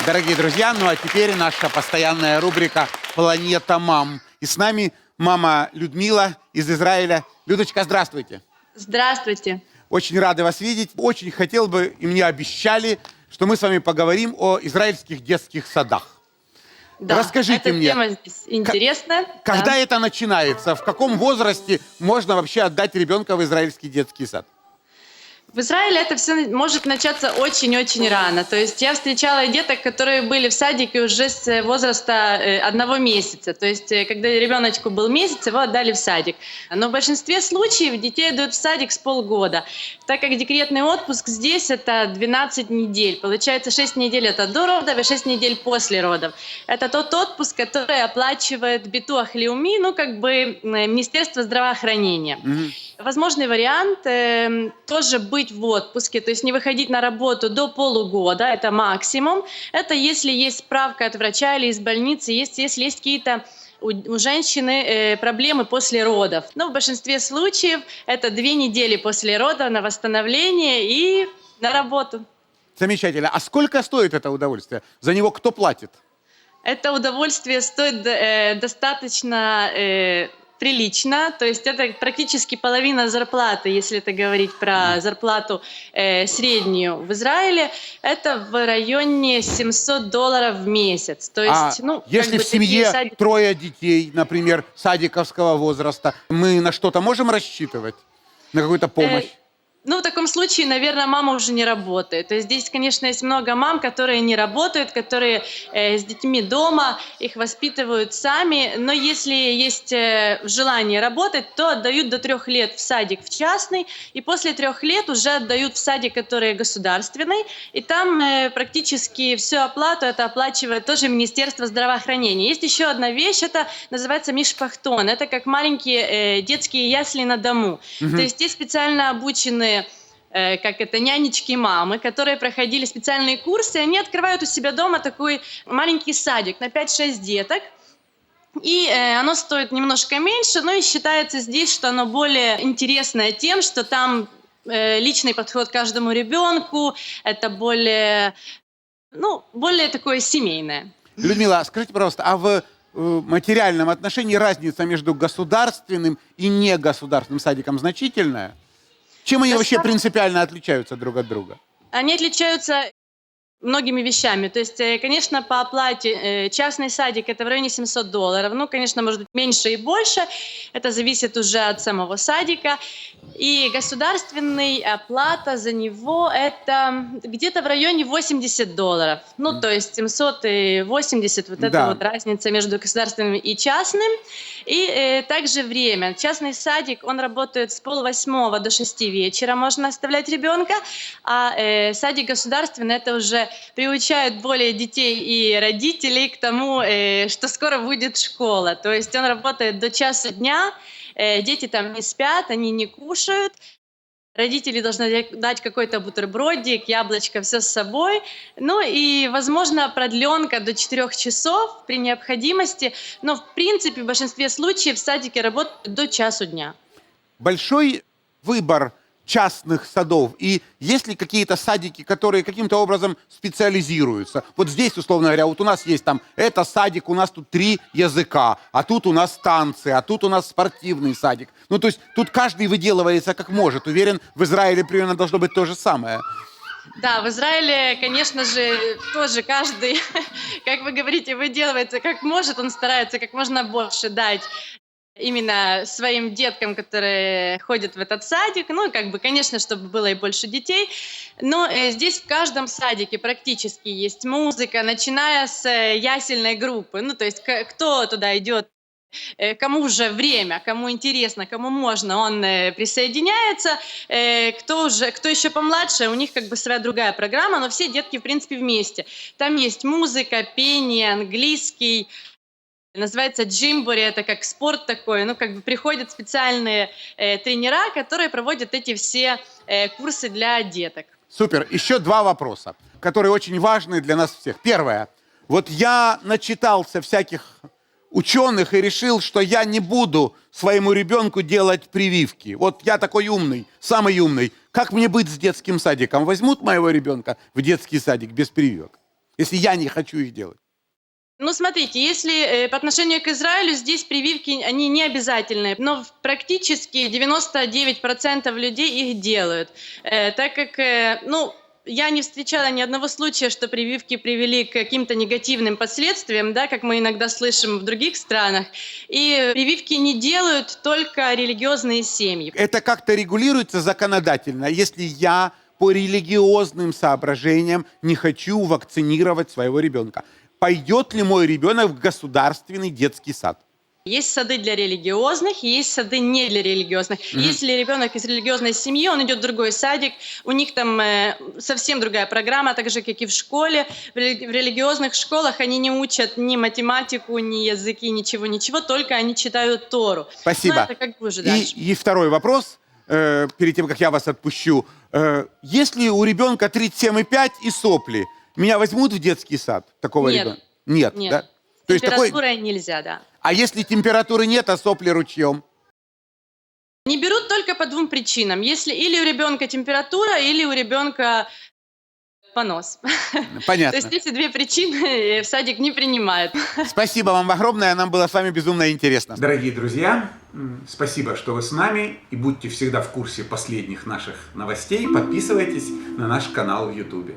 Дорогие друзья, ну а теперь наша постоянная рубрика «Планета мам». И с нами мама Людмила из Израиля. Людочка, здравствуйте. Здравствуйте. Очень рады вас видеть. Очень хотел бы, и мне обещали, что мы с вами поговорим о израильских детских садах. Да, Расскажите мне, эта тема здесь интересная. когда Да. это начинается? В каком возрасте можно вообще отдать ребенка в израильский детский сад? В Израиле это все может начаться очень-очень рано. То есть я встречала деток, которые были в садике уже с возраста 1 месяца. То есть когда ребеночку был месяц, его отдали в садик. Но в большинстве случаев детей отдают в садик с полгода. Так как декретный отпуск здесь это 12 недель. Получается 6 недель это до родов и 6 недель после родов. Это тот отпуск, который оплачивает Битуах Леуми, Министерство здравоохранения. Возможный вариант тоже быть в отпуске, то есть не выходить на работу до полугода, это максимум. Это если есть справка от врача или из больницы, если есть какие-то у женщины проблемы после родов. Но в большинстве случаев это 2 недели после родов на восстановление и на работу. Замечательно. А сколько стоит это удовольствие? За него кто платит? Это удовольствие стоит достаточно прилично, то есть это практически половина зарплаты, если это говорить про зарплату среднюю в Израиле, это в районе $700 в месяц. То есть, если в семье 3 детей, например, садиковского возраста, мы на что-то можем рассчитывать? На какую-то помощь? В таком случае, наверное, мама уже не работает. То есть здесь, конечно, есть много мам, которые не работают, которые с детьми дома, их воспитывают сами. Но если есть желание работать, то отдают до 3 лет в садик в частный, и после 3 лет уже отдают в садик, который государственный. И там практически всю оплату это оплачивает тоже Министерство здравоохранения. Есть еще одна вещь, это называется мишпахтон. Это как маленькие детские ясли на дому. То есть есть специально обученные нянечки-мамы, которые проходили специальные курсы, они открывают у себя дома такой маленький садик на 5-6 деток, и оно стоит немножко меньше, но и считается здесь, что оно более интересное тем, что там личный подход к каждому ребенку, это более такое семейное. Людмила, скажите, пожалуйста, а в материальном отношении разница между государственным и негосударственным садиком значительная? Чем они вообще принципиально отличаются друг от друга? Они отличаются многими вещами. То есть, конечно, по оплате частный садик это в районе $700. Конечно, может быть меньше и больше. Это зависит уже от самого садика. И государственная оплата за него это где-то в районе $80. То есть 700 и 80, это вот разница между государственным и частным. И также время. Частный садик, он работает с 7:30 до 6 вечера, можно оставлять ребенка, а садик государственный, это уже приучает более детей и родителей к тому, что скоро будет школа. То есть он работает до часу дня, дети там не спят, они не кушают. Родители должны дать какой-то бутербродик, яблочко, все с собой. И, возможно, продленка до 4 часов при необходимости. Но, в принципе, в большинстве случаев в садике работают до часу дня. Большой выбор частных садов. И есть ли какие-то садики, которые каким-то образом специализируются? Вот здесь, условно говоря, вот у нас есть там, это садик, у нас тут 3 языка, а тут у нас танцы, а тут у нас спортивный садик. То есть тут каждый выделывается как может. Уверен, в Израиле примерно должно быть то же самое. Да, в Израиле, конечно же, тоже каждый, как вы говорите, выделывается как может, он старается как можно больше дать именно своим деткам, которые ходят в этот садик. Конечно, чтобы было и больше детей. Но здесь в каждом садике практически есть музыка, начиная с ясельной группы. То есть кто туда идет, кому уже время, кому интересно, кому можно, он присоединяется. Кто еще помладше, у них своя другая программа, но все детки, в принципе, вместе. Там есть музыка, пение, английский. Называется джимбори, это как спорт такой. Приходят специальные тренера, которые проводят эти все курсы для деток. Супер. Еще 2 вопроса, которые очень важны для нас всех. Первое. Вот я начитался всяких ученых и решил, что я не буду своему ребенку делать прививки. Вот я такой умный, самый умный. Как мне быть с детским садиком? Возьмут моего ребенка в детский садик без прививок, если я не хочу их делать? Ну, смотрите, если по отношению к Израилю здесь прививки, они не обязательные, но практически 99% людей их делают, так как, ну, я не встречала ни одного случая, что прививки привели к каким-то негативным последствиям, да, как мы иногда слышим в других странах. И прививки не делают только религиозные семьи. Это как-то регулируется законодательно, если я по религиозным соображениям не хочу вакцинировать своего ребенка. Пойдет ли мой ребенок в государственный детский сад? Есть сады для религиозных, есть сады не для религиозных. Если ребенок из религиозной семьи, он идет в другой садик, у них там совсем другая программа, так же, как и в школе. В религиозных школах они не учат ни математику, ни языки, ничего, только они читают Тору. Спасибо. Но это как бы уже дальше. И второй вопрос, перед тем, как я вас отпущу. Если у ребенка 37,5 и сопли, меня возьмут в детский сад такого Нет. ребенка? Нет. Нет. Да? То есть такой... Температурой нельзя, да. А если температуры нет, а сопли ручьем? Не берут только по двум причинам. Если или у ребенка температура, или у ребенка понос. Понятно. То есть эти две причины в садик не принимают. Спасибо вам огромное, нам было с вами безумно интересно. Дорогие друзья, спасибо, что вы с нами, и будьте всегда в курсе последних наших новостей. Подписывайтесь на наш канал в YouTube.